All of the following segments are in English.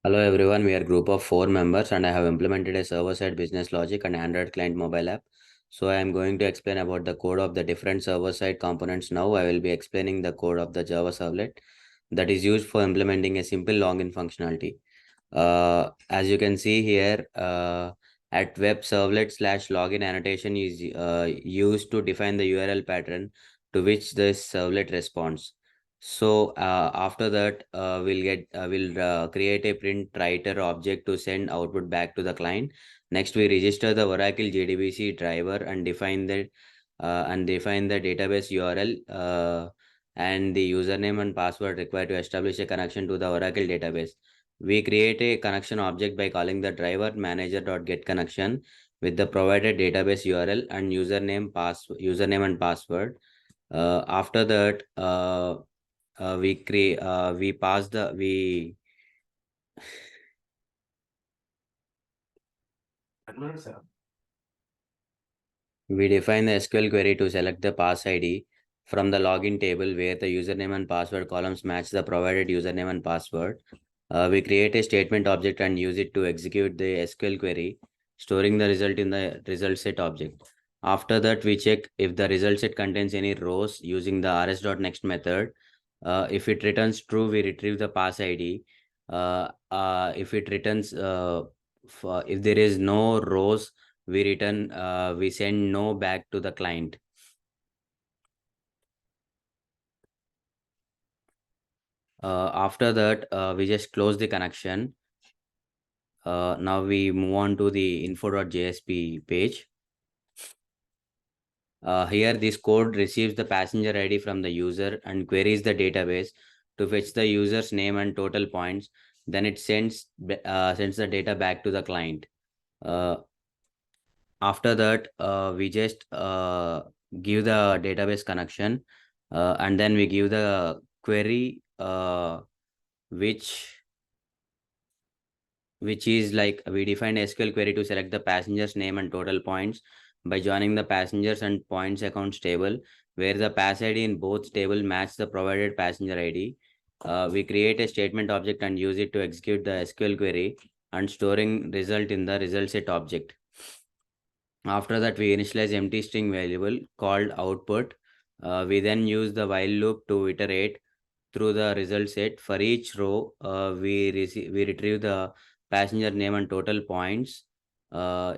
Hello everyone, we are a group of 4 members and I have implemented a server-side business logic and Android client mobile app. So I am going to explain about the code of the different server-side components now. I will be explaining the code of the Java servlet that is used for implementing a simple login functionality. As you can see here, at web servlet slash login annotation is used to define the URL pattern to which this servlet responds. So after that, we'll create a print writer object to send output back to the client. Next, we register the Oracle JDBC driver and define the database URL and the username and password required to establish a connection to the Oracle database. We create a connection object by calling the driver manager.getConnection with the provided database URL and username and password. After that, we pass the we define the SQL query to select the pass ID from the login table where the username and password columns match the provided username and password. We create a statement object and use it to execute the SQL query, storing the result in the result set object. After that, we check if the result set contains any rows using the rs.next method. If it returns true, we retrieve the pass ID. If it returns, if there is no rows, we send no back to the client. After that, we just close the connection. Now we move on to the info.jsp page. Here, this code receives the passenger ID from the user and queries the database to fetch the user's name and total points. Then it sends the data back to the client. After that, we just give the database connection, and then we give the query, which is like we define SQL query to select the passenger's name and total points by joining the passengers and points accounts table, where the pass ID in both table match the provided passenger ID. We create a statement object and use it to execute the SQL query and storing result in the result set object. After that, we initialize empty string variable called output. We then use the while loop to iterate through the result set. For each row, we retrieve the passenger name and total points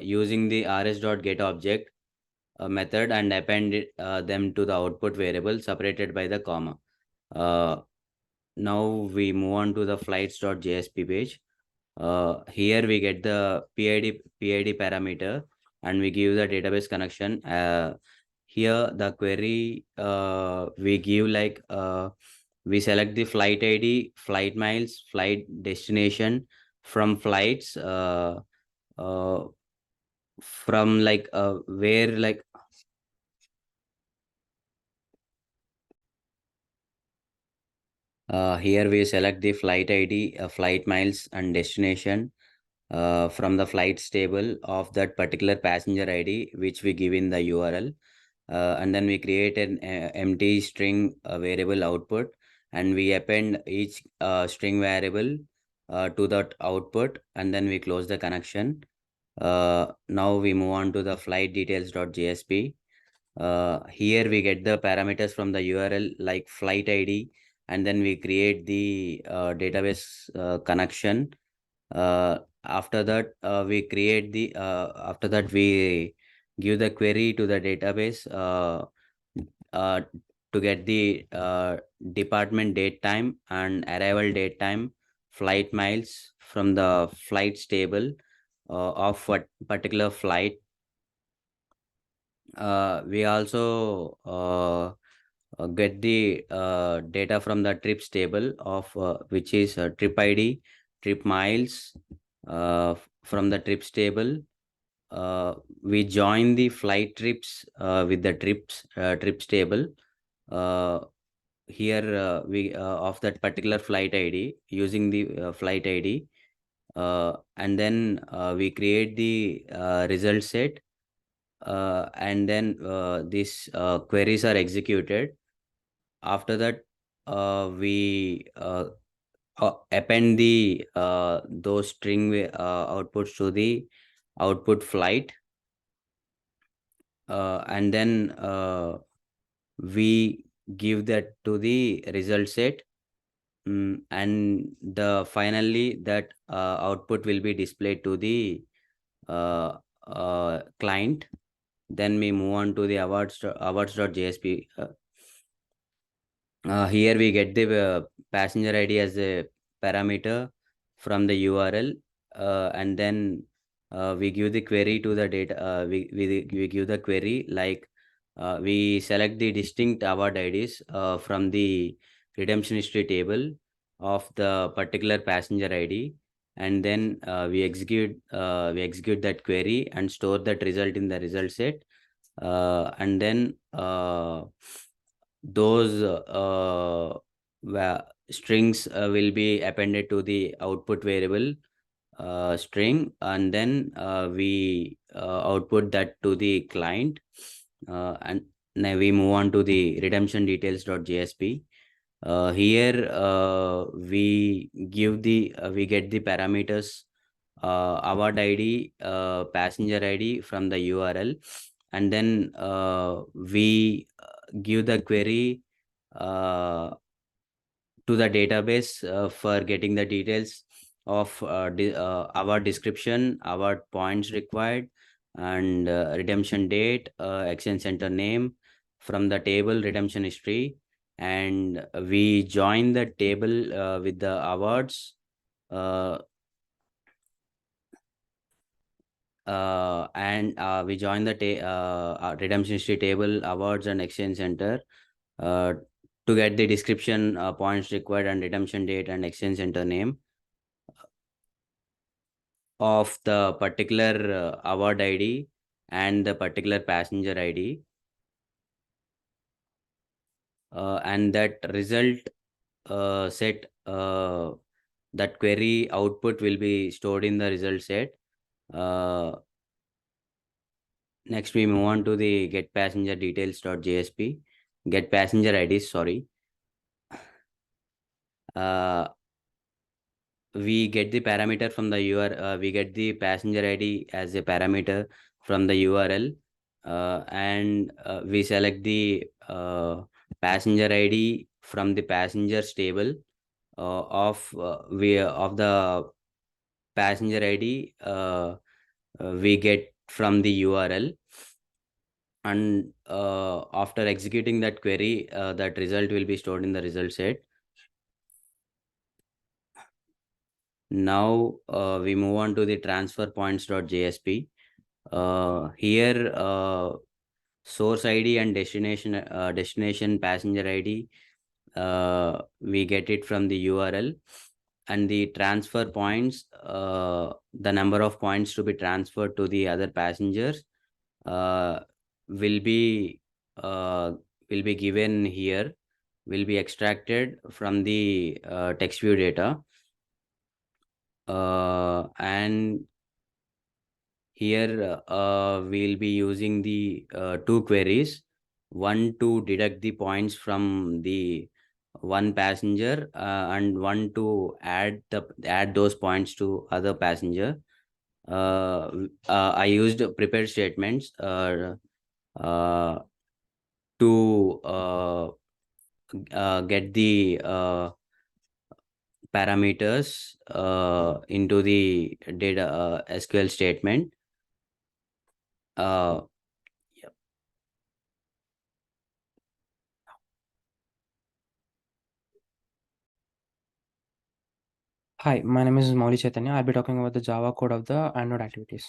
using the rs.get object method and append them to the output variable separated by the comma. Now we move on to the flights.jsp page. Here we get the PID parameter and we give the database connection. Here the query we give like we select the flight ID, flight miles, flight destination from flights from like where like here we select the flight ID, flight miles and destination from the flights table of that particular passenger ID, which we give in the URL. And then we create an empty string variable output and we append each string variable to that output and then we close the connection. Now we move on to the flight details.jsp. Here we get the parameters from the URL like flight ID and then we create the database connection. After that, we give the query to the database uh, to get the department date time and arrival date time, flight miles from the flights table of what particular flight. We also get the data from the trips table of which is trip ID, trip miles from the trips table. We join the flight trips with the trips table. Here we of that particular flight ID using the flight ID, and then we create the result set, and then these queries are executed. After that, we append the those string outputs to the output flight, and then we give that to the result set. And the finally that output will be displayed to the client. Then we move on to the awards.jsp. Here we get the passenger ID as a parameter from the URL, and then we give the query to the data. We give the query like we select the distinct award IDs from the redemption history table of the particular passenger ID, and then we execute that query and store that result in the result set, and then those strings will be appended to the output variable string, and then we output that to the client, and now we move on to the redemption details.jsp. Here we get the parameters award ID, passenger ID from the URL, and then we give the query to the database for getting the details of award description, award points required, and redemption date, exchange center name from the table redemption history, and we join the table with the awards, uh, and we join the redemption history table, awards, and exchange center uh, to get the description, points required, and redemption date and exchange center name of the particular award ID and the particular passenger ID, and that result set, that query output will be stored in the result set. Next, we move on to the get passenger details.jsp, get passenger IDs, sorry. Uh, we get the parameter from the we get the passenger ID as a parameter from the URL, and we select the passenger ID from the passengers table of the passenger ID we get from the URL, and after executing that query, that result will be stored in the result set. Now we move on to the transfer points.jsp. Here source ID and destination passenger ID, we get it from the URL, and the transfer points, the number of points to be transferred to the other passengers, uh, will be uh, will be given here, will be extracted from the text view data, and here we'll be using the two queries, one to deduct the points from the one passenger, and one to add those points to other passenger. I used prepared statements uh, to get the parameters into the data SQL statement. Uh, Hi, my name is Mauli Chaitanya. I'll be talking about the Java code of the Android activities.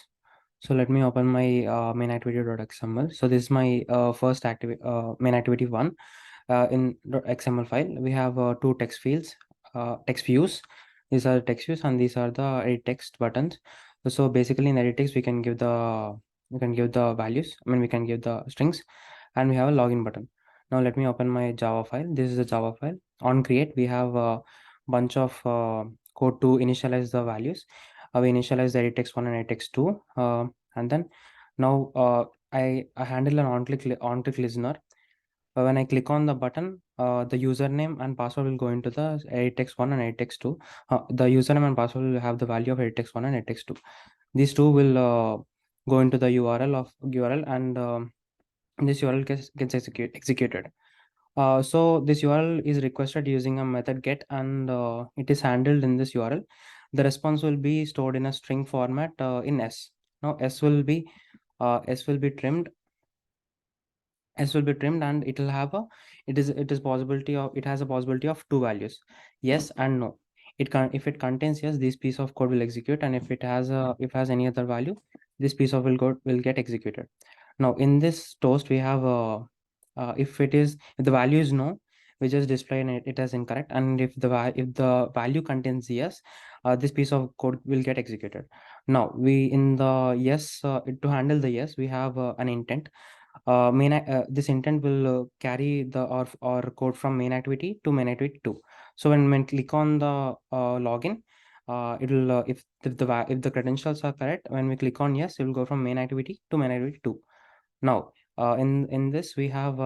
So let me open my main activity.xml. So this is my first main activity one. In .xml file, we have two text fields, text views. These are text views, and these are the edit text buttons. So basically, in edit text, we can give the values. I mean, we can give the strings, and we have a login button. Now let me open my Java file. This is the Java file. On create, we have a bunch of code to initialize the values. We initialize the edit text one and edit text two, and then now I handle an on click listener. When I click on the button, the username and password will go into the editx1 and editx2. The username and password will have the value of editx1 and editx2. These two will go into the URL, and this URL gets executed. So this URL is requested using a method get, and it is handled in this URL. The response will be stored in a string format in S. Now S will be trimmed. S will be trimmed, and it will have a it is possibility of it has a possibility of two values, yes and no. It can, if it contains yes, this piece of code will execute, and if has any other value, this piece of will get executed. Now in this toast we have if the value is no, we just display it as incorrect, and if the value contains yes, this piece of code will get executed. Now we in the yes to handle the yes, we have an intent. This intent will carry the or code from main activity to main activity 2. So when we click on the login, it will if the credentials are correct, when we click on yes, it will go from main activity to main activity 2. Now in this we have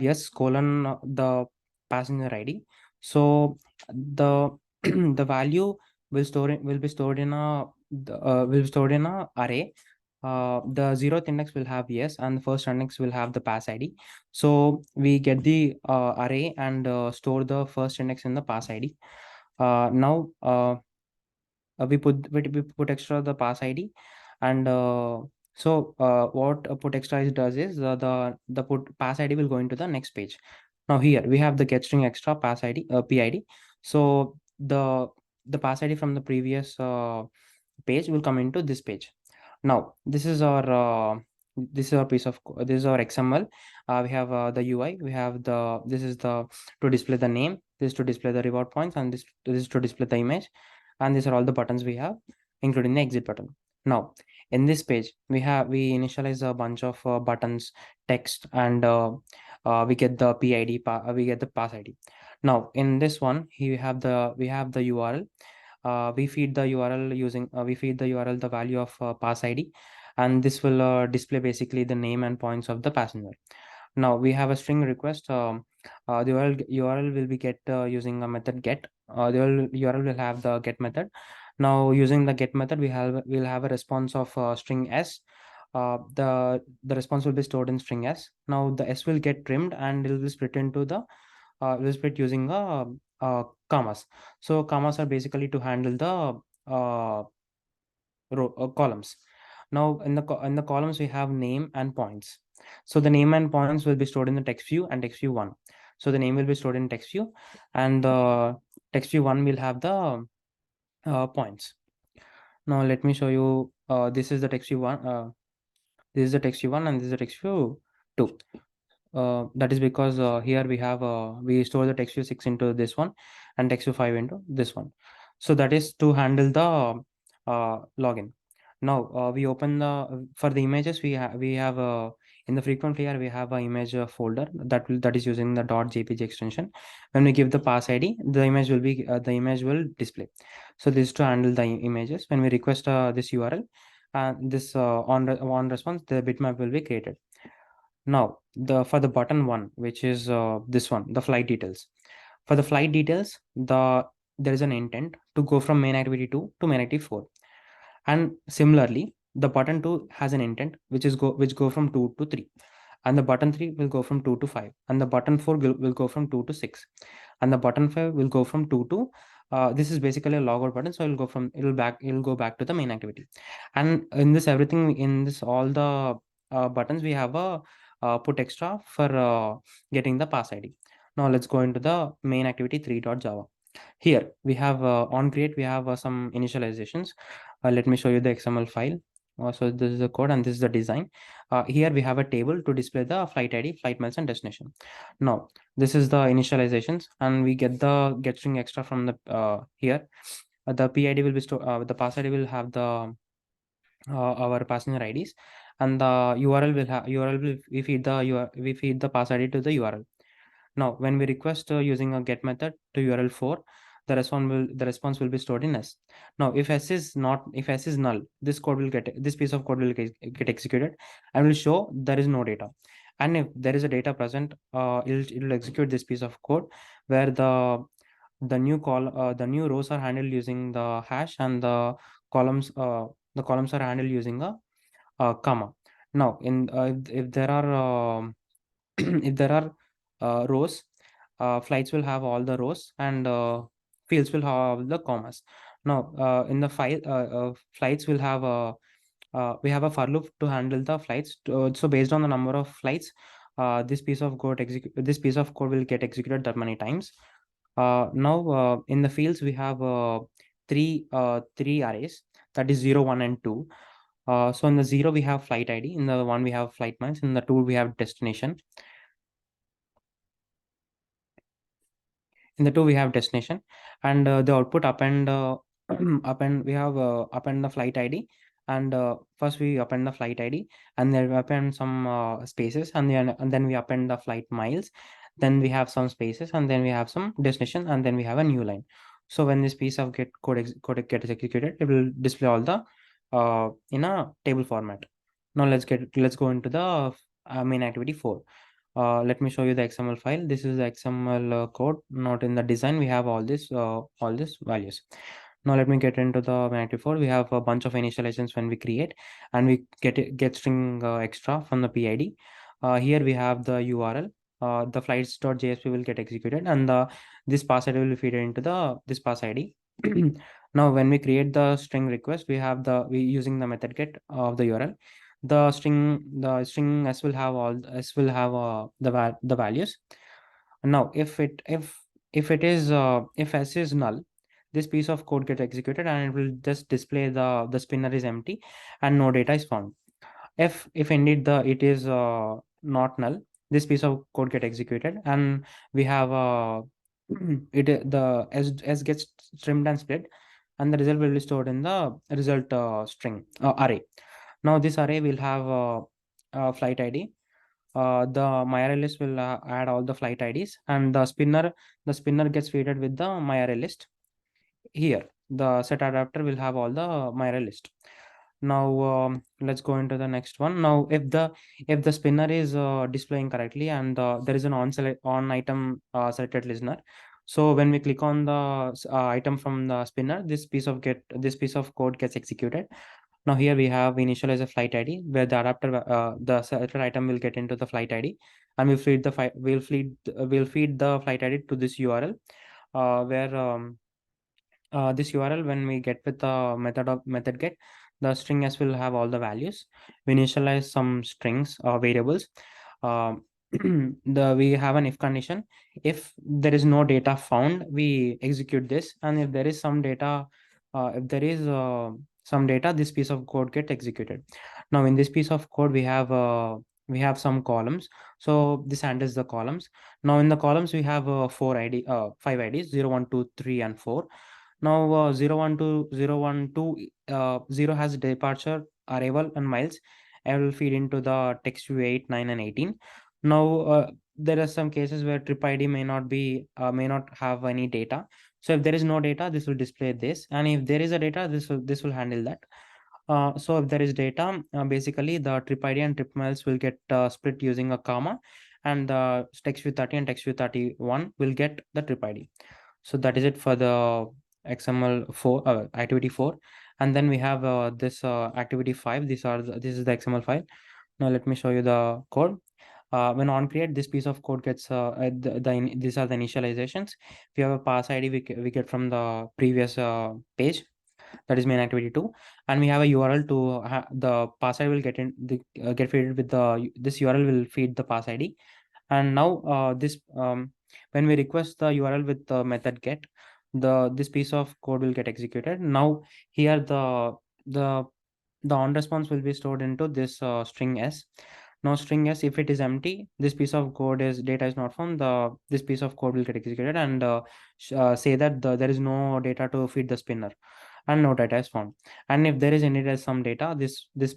yes colon the passenger ID. So the the value will be stored in a array. The zeroth index will have yes, and the first index will have the pass ID. So we get the array and store the first index in the pass ID. Now we put extra the pass ID, and what put extra does is the put pass ID will go into the next page. Now here we have the get string extra pass ID PID. So the pass ID from the previous page will come into this page. Now this is our this is our XML. We have the UI. We have the this is the to display the name. This is to display the reward points, and this is to display the image. And these are all the buttons we have, including the exit button. Now in this page we initialize a bunch of buttons, text, and we get the we get the pass ID. Now in this one we have the URL. We feed the URL using we feed the URL the value of pass ID, and this will display basically the name and points of the passenger. Now we have a string request. The URL will be get using a method get. The URL will have the get method. Now using the get method, we'll have a response of string s. The response will be stored in string s. Now the s will get trimmed, and it will be split into the will split using commas. So commas are basically to handle the columns. Now in the columns we have name and points. So the name and points will be stored in the text view and text view 1. So the name will be stored in text view, and text view 1 will have the points. Now let me show you. This is the text view 1. This is the text view 1, and this is the text view 2. That is because here we store the text view 6 into this one, and text view 5 into this one. So that is to handle the login. Now we open the for the images we have in the frequent layer we have a image folder that is using the .jpg extension. When we give the pass ID, the image will display. So this is to handle the images. When we request this URL, this on response, the bitmap will be created. Now for the button one, which is this one, the flight details. For the flight details, there is an intent to go from main activity 2 to main activity 4. And similarly, the button 2 has an intent which go from 2 to 3, and the button 3 will go from 2 to 5, and the button 4 will go from 2 to 6, and the button 5 will go from 2 to this is basically a logout button, so it'll go back to the main activity. And in this everything in this all the buttons we have a put extra for getting the pass ID. Now let's go into the main activity 3.java. Here we have on create we have some initializations. Let me show you the XML file. So this is the code and this is the design. Here we have a table to display the flight ID, flight miles, and destination. Now this is the initializations, and we get the get string extra from the here. The PID will be stored. The pass ID will have the our passenger IDs, and the URL will have URL will we feed the pass ID to the URL. Now, when we request using a get method to URL4, the response will be stored in S. Now, if S is null, this piece of code will get executed and will show there is no data. And if there is a data present, it'll execute this piece of code where the new rows are handled using the hash, and the columns are handled using a comma. Now, if there are if there are rows, flights will have all the rows, and fields will have the commas. Now, in the file, flights will have a we have a for loop to handle the flights. So based on the number of flights, this piece of code will get executed that many times. Now, in the fields, we have three arrays, that is 0, 1, and 2. So in the 0, we have flight ID. In the 1, we have flight miles. In the 2, we have destination. In the 2, we have destination, and the output append append we have append the flight ID. And first we append the flight ID, and then we append some spaces, and then we append the flight miles. Then we have some spaces, and then we have some destination, and then we have a new line. So when this piece of code gets executed, it will display all the in a table format. Now let's go into the main activity 4. Let me show you the XML file. This is the XML code, not in the design. We have all these values. Now let me get into the main 4. We have a bunch of initializations when we create, and we get string extra from the PID. Here we have the URL. The flights.jsp will get executed, and this pass ID will feed into this pass ID. Now, when we create the string request, we using the method get of the URL. The string s will have the values. Now, if s is null, this piece of code get executed, and it will just display the spinner is empty and no data is found. If indeed it is not null, this piece of code get executed, and we have the s gets trimmed and split, and the result will be stored in the result string array. Now this array will have flight ID. The myArray list will add all the flight IDs, and the spinner gets fed with the myArray list. Here the set adapter will have all the myArray list. Now let's go into the next one. Now if the spinner is displaying correctly, and there is an on item selected listener, so when we click on the item from the spinner, this piece of code gets executed. Now here we have initialize a flight ID, where the selected item will get into the flight ID, and we'll feed the flight ID to this URL, where this URL, when we get with the method get, the string s will have all the values. We initialize some strings or variables. We have an if condition. If there is no data found, we execute this, and if there is some data, this piece of code get executed. Now in this piece of code, we have some columns. So this handles the columns. Now in the columns, we have 5 IDs: 0, 1, 2, 3, and 4. Now 0, 1, 2, 0, 1, 2, 0 has departure, arrival, and miles. I will feed into the text view 8, 9, and 18. Now there are some cases where trip ID may not have any data. So if there is no data, this will display this, and if there is a data, this will handle that. So if there is data, basically the trip ID and trip miles will get split using a comma, and the text view 30 and text view 31 will get the trip ID. So that is it for the XML4 activity 4. And then we have this activity 5. This is the XML file. Now let me show you the code. When on create, this piece of code gets these are the initializations. If you have a pass ID, we get from the previous page, that is main activity 2, and we have a URL to the pass ID will get fed with this URL will feed the pass ID. And now when we request the URL with the method get, this piece of code will get executed. Now here the on response will be stored into this string s. Now string s, if it is empty, this piece of code is data is not found, this piece of code will get executed, and say that there is no data to feed the spinner, and no data is found. And if there is any some data, this will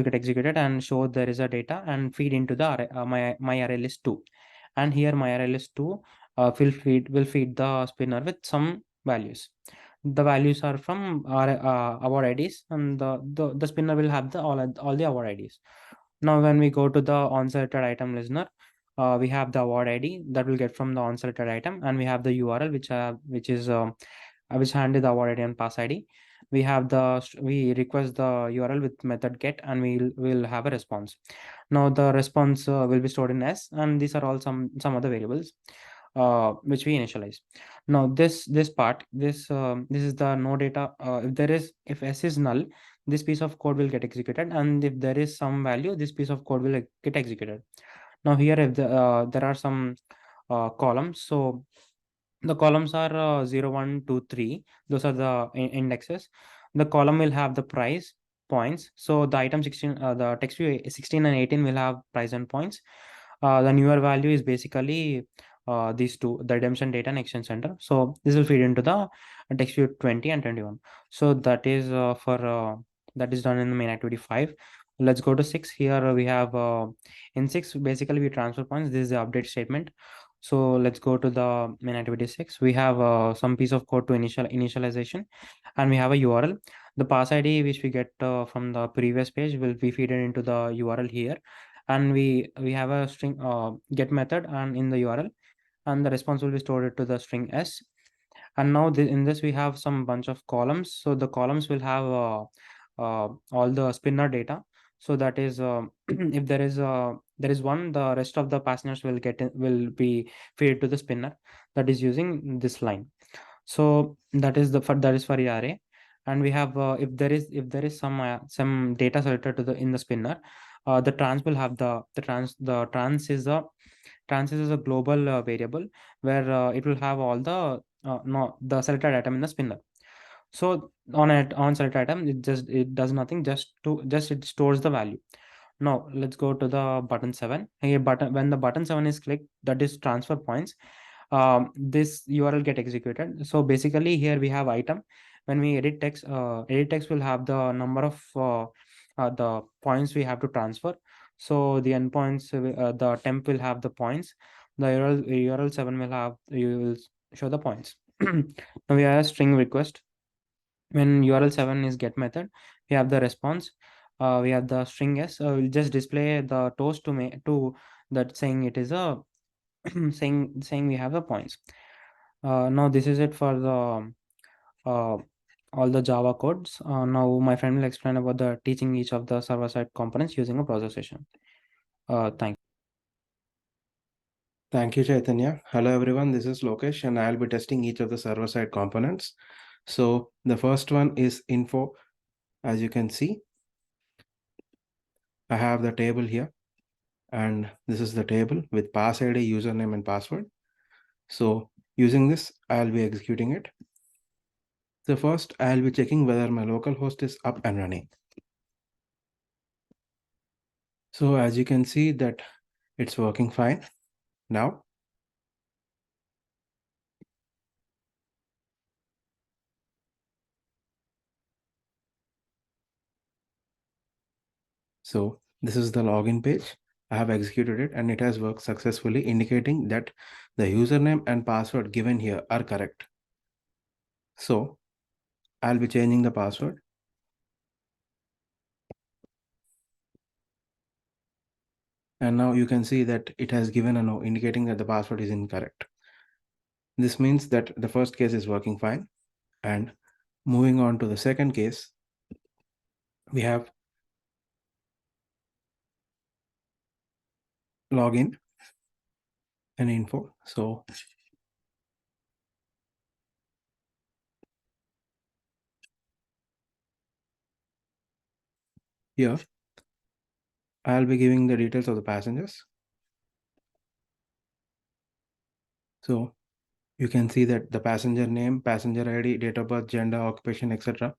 get executed and show there is a data, and feed into the my array list 2. And here my array list 2 will feed the spinner with some values. The values are from our award IDs, and the spinner will have all the award IDs. Now, when we go to the on-selected item listener, we have the award ID that will get from the on-selected item, and we have the URL which is which handle the award ID and pass ID. We request the URL with method get, and we'll have a response. Now the response will be stored in S, and these are all some other variables which we initialize. Now this part, this is the no data. If S is null, this piece of code will get executed, and if there is some value, this piece of code will get executed. Now here, if there are some columns, so the columns are 0, 1, 2, 3. Those are the indexes. The column will have the price, points. So the item 16, the text view 16 and 18 will have price and points. The newer value is basically these two, the redemption data and exchange center. So this will feed into the text view 20 and 21. So that is that is done in the main activity 5. Let's go to 6. Here we have in 6, basically we transfer points. This is the update statement. So let's go to the main activity 6. We have some piece of code to initialization, and we have a URL. The pass ID which we get from the previous page will be fed into the URL here, and we have a string get method and in the URL, and the response will be stored to the string S. And now in this we have some bunch of columns. So the columns will have all the spinner data. So that is if there is one, the rest of the passengers will be fed to the spinner that is using this line. So that is that is for the array. And we have if there is some data selected to the in the spinner, the trans will have the trans is a global variable where it will have all the selected item in the spinner. So on select item, it does nothing, just it stores the value. Now let's go to the button 7. Here when the button 7 is clicked, that is transfer points. This URL get executed. So basically here we have item. When we edit text will have the number of the points we have to transfer. So the endpoints, the temp will have the points. The URL 7 will have, you will show the points. Now we have a string request. When URL 7 is get method, we have the response. We have the string S. We'll just display the toast to that, saying it is a saying we have the points. Now this is it for the uh, all the Java codes. Now my friend will explain about the teaching each of the server-side components using a process session. Thank you. Thank you, Chaitanya. Hello, everyone. This is Lokesh, and I'll be testing each of the server-side components. So the first one is info. As you can see, I have the table here, and this is the table with pass ID, username, and password. So using this, I'll be executing it. So first, I'll be checking whether my local host is up and running. So as you can see that it's working fine now. So this is the login page. I have executed it and it has worked successfully, indicating that the username and password given here are correct. So I'll be changing the password. And now you can see that it has given a no, indicating that the password is incorrect. This means that the first case is working fine. And moving on to the second case, we have login and info. So here, I'll be giving the details of the passengers. So you can see that the passenger name, passenger ID, date of birth, gender, occupation, etc.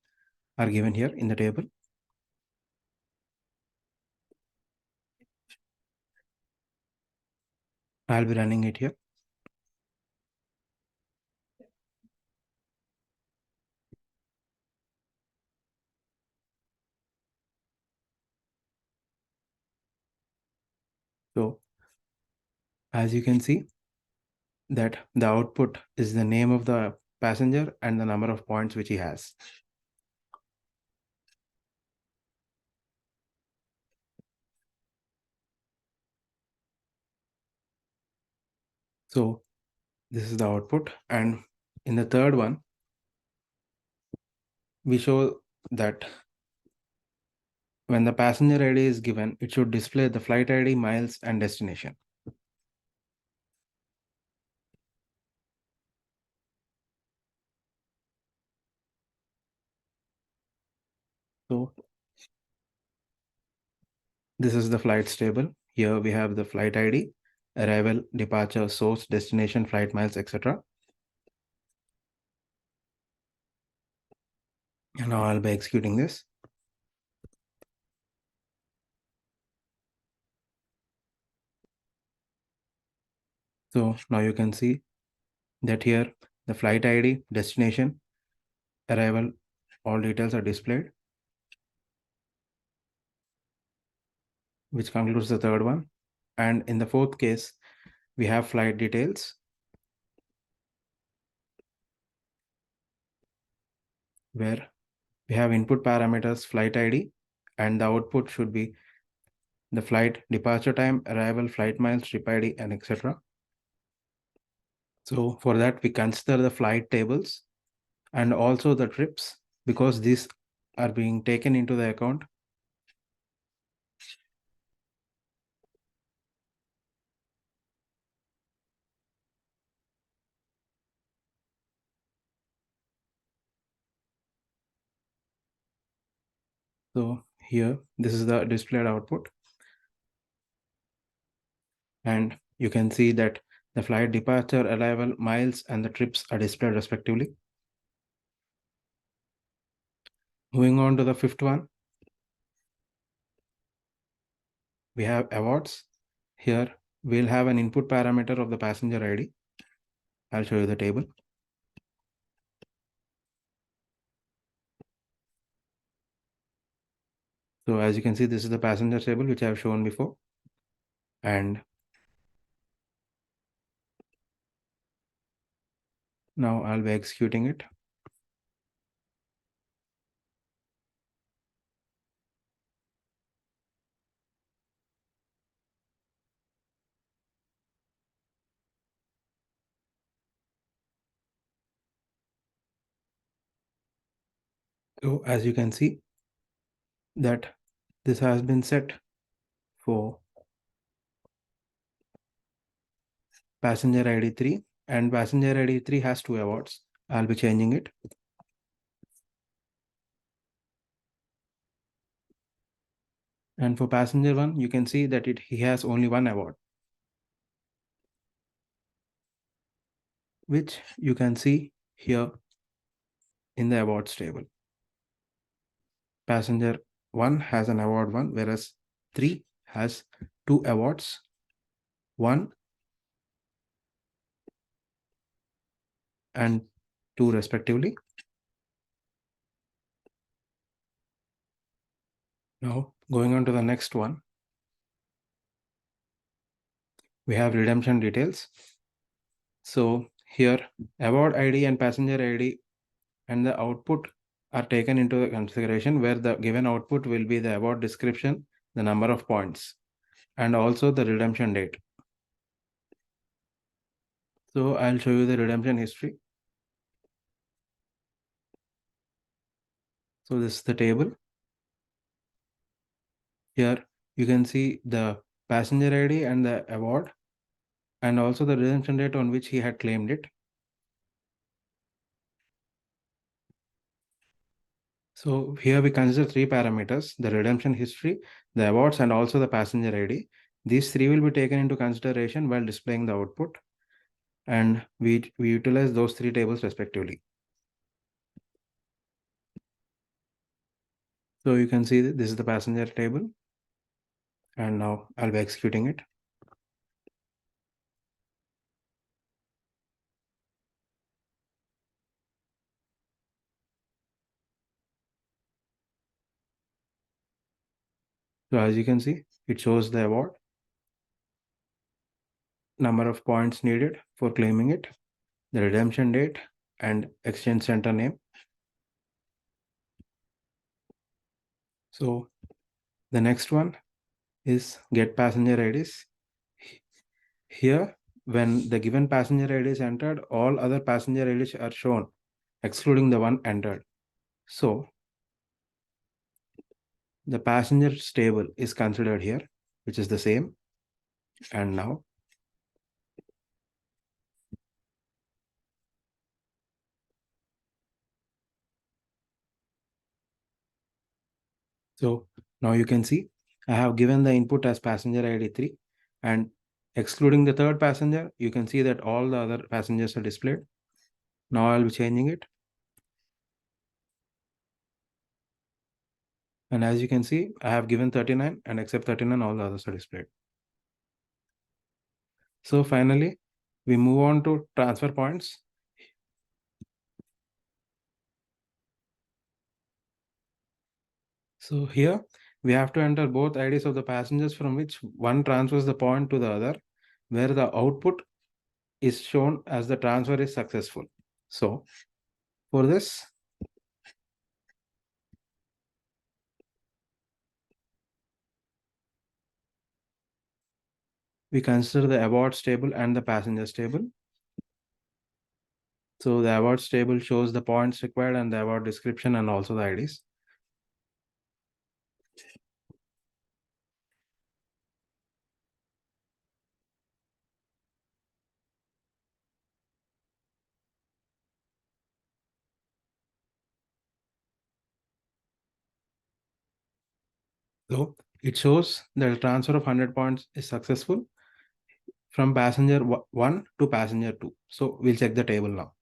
are given here in the table. I'll be running it here. So as you can see that the output is the name of the passenger and the number of points which he has. So this is the output, and in the third one, we show that when the passenger ID is given, it should display the flight ID, miles, and destination. So this is the flights table. Here we have the flight ID, arrival, departure, source, destination, flight miles, etc. And now I'll be executing this. So now you can see that here the flight ID, destination, arrival, all details are displayed, which concludes the third one. And in the fourth case, we have flight details, where we have input parameters flight ID, and the output should be the flight departure time, arrival, flight miles, trip ID, and etc. So for that, we consider the flight tables and also the trips, because these are being taken into the account. So here, this is the displayed output. And you can see that the flight departure, arrival, miles, and the trips are displayed respectively. Moving on to the fifth one, we have awards. Here, we'll have an input parameter of the passenger ID. I'll show you the table. So as you can see, this is the passenger table, which I have shown before. And now I'll be executing it. So as you can see that this has been set for passenger ID 3, and passenger ID 3 has 2 awards. I'll be changing it. And for passenger 1, you can see that he has only 1 award, which you can see here in the awards table. Passenger 1 has an award 1, whereas 3 has 2 awards, 1 and 2 respectively. Now going on to the next one, we have redemption details. So here award ID and passenger ID and the output are taken into the consideration, where the given output will be the award description, the number of points, and also the redemption date. So I'll show you the redemption history. So this is the table. Here you can see the passenger ID and the award, and also the redemption date on which he had claimed it. So here we consider 3 parameters: the redemption history, the awards, and also the passenger ID. These 3 will be taken into consideration while displaying the output, and we utilize those 3 tables respectively. So you can see that this is the passenger table, and now I'll be executing it. So as you can see, it shows the award, number of points needed for claiming it, the redemption date, and exchange center name. So the next one is get passenger IDs. Here when the given passenger ID is entered, all other passenger IDs are shown, excluding the one entered. So the passengers table is considered here, which is the same. And now so now you can see I have given the input as passenger ID 3, and excluding the third passenger, you can see that all the other passengers are displayed. Now I'll be changing it. And as you can see, I have given 39, and except 39, all the others are displayed. So finally, we move on to transfer points. So here we have to enter both IDs of the passengers from which one transfers the point to the other, where the output is shown as the transfer is successful. So for this, we consider the awards table and the passengers table. So the awards table shows the points required and the award description and also the IDs. So it shows that the transfer of 100 points is successful from passenger 1 to passenger 2. So we'll check the table now.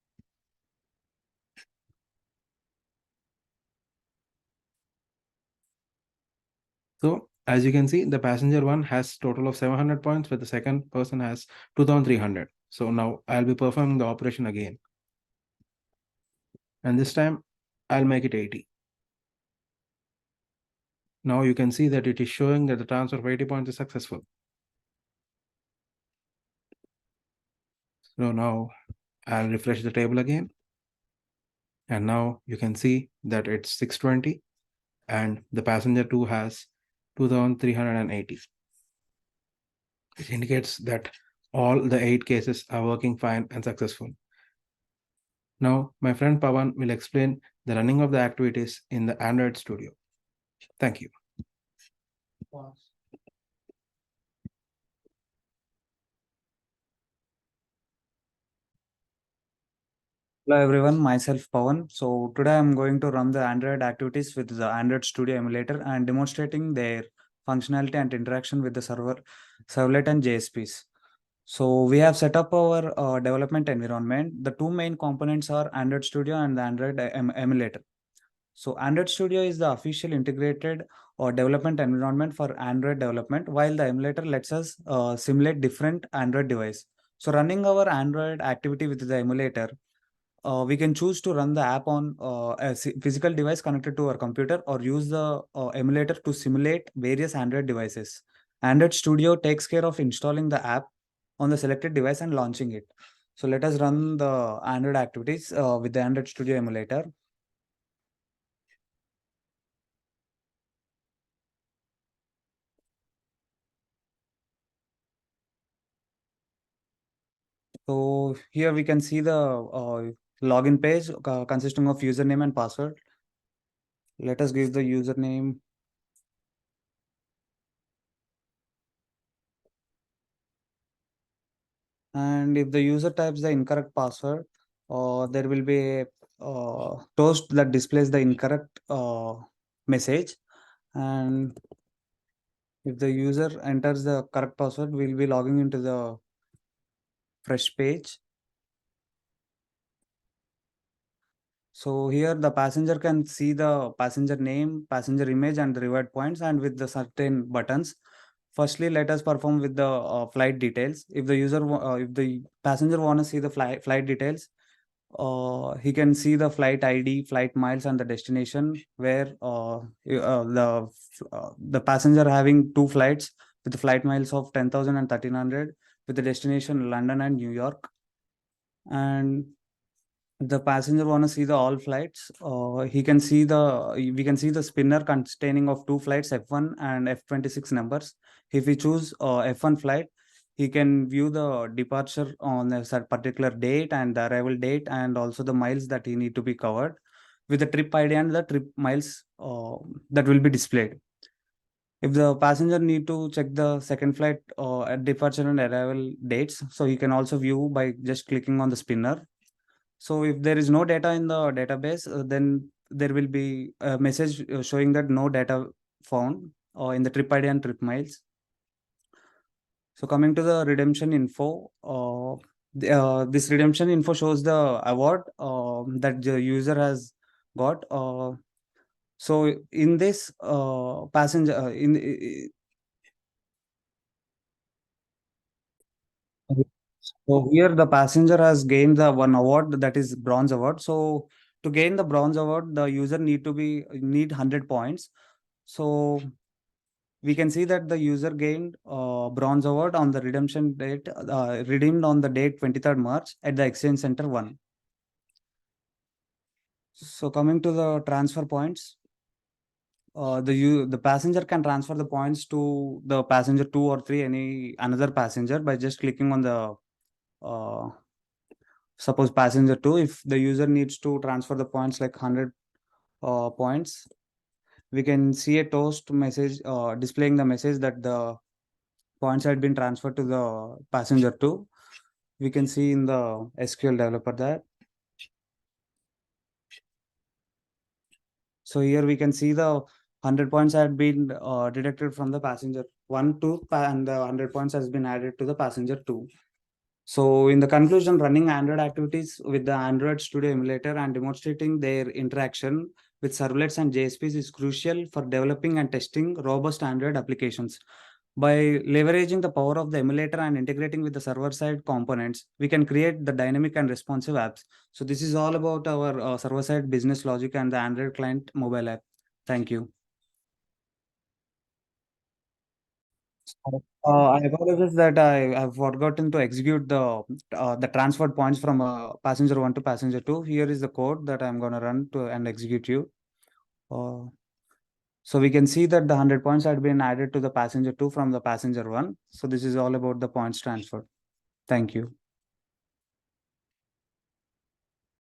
So as you can see, the passenger 1 has total of 700 points, but the second person has 2300. So now I'll be performing the operation again. And this time I'll make it 80. Now you can see that it is showing that the transfer of 80 points is successful. So now I'll refresh the table again. And now you can see that it's 620 and the passenger 2 has 2380. It indicates that all the 8 cases are working fine and successful. Now my friend Pawan will explain the running of the activities in the Android Studio. Thank you. Hello everyone, myself Pawan. So today I'm going to run the Android activities with the Android Studio emulator and demonstrating their functionality and interaction with the servlet and JSPs. So we have set up our development environment. The two main components are Android Studio and the Android emulator. So Android Studio is the official integrated or development environment for Android development, while the emulator lets us simulate different Android device. So running our Android activity with the emulator, we can choose to run the app on a physical device connected to our computer or use the emulator to simulate various Android devices. Android Studio takes care of installing the app on the selected device and launching it. So let us run the Android activities with the Android Studio emulator. So here we can see the login page consisting of username and password. Let us give the username. And if the user types the incorrect password, there will be a toast that displays the incorrect message. And if the user enters the correct password, we'll be logging into the fresh page. So here the passenger can see the passenger name, passenger image, and the reward points, and with the certain buttons. Firstly, let us perform with the flight details. If the passenger want to see the flight details, he can see the flight ID, flight miles, and the destination, where the passenger having 2 flights with the flight miles of 10,000 and 1,300 with the destination London and New York. And the passenger want to see the all flights, we can see the spinner containing of 2 flights, F1 and F26 numbers. If we choose F1 flight, he can view the departure on a particular date and the arrival date, and also the miles that he need to be covered with the trip ID and the trip miles that will be displayed. If the passenger need to check the second flight at departure and arrival dates, so he can also view by just clicking on the spinner. So if there is no data in the database, then there will be a message showing that no data found in the trip ID and trip miles. So coming to the redemption info, this redemption info shows the award that the user has got. So in this passenger so here the passenger has gained the one award, that is bronze award. So to gain the bronze award, the user need 100 points. So we can see that the user gained bronze award on the redemption date, redeemed on the date 23rd March at the Exchange Center 1. So coming to the transfer points, the passenger can transfer the points to the passenger 2 or 3, any another passenger, by just clicking on the suppose passenger 2. If the user needs to transfer the points like 100 points, we can see a toast message displaying the message that the points had been transferred to the passenger 2. We can see in the SQL developer that. So here we can see the 100 points had been deducted from the passenger 1 2, and the 100 points has been added to the passenger 2. So in the conclusion, running Android activities with the Android Studio emulator and demonstrating their interaction with servlets and JSPs is crucial for developing and testing robust Android applications. By leveraging the power of the emulator and integrating with the server-side components, we can create the dynamic and responsive apps. So this is all about our server-side business logic and the Android client mobile app. Thank you. I apologize that I have forgotten to execute the transferred points from passenger 1 to passenger 2. Here is the code that I'm going to run to and execute you. So we can see that the 100 points had been added to the passenger 2 from the passenger 1. So this is all about the points transferred. Thank you.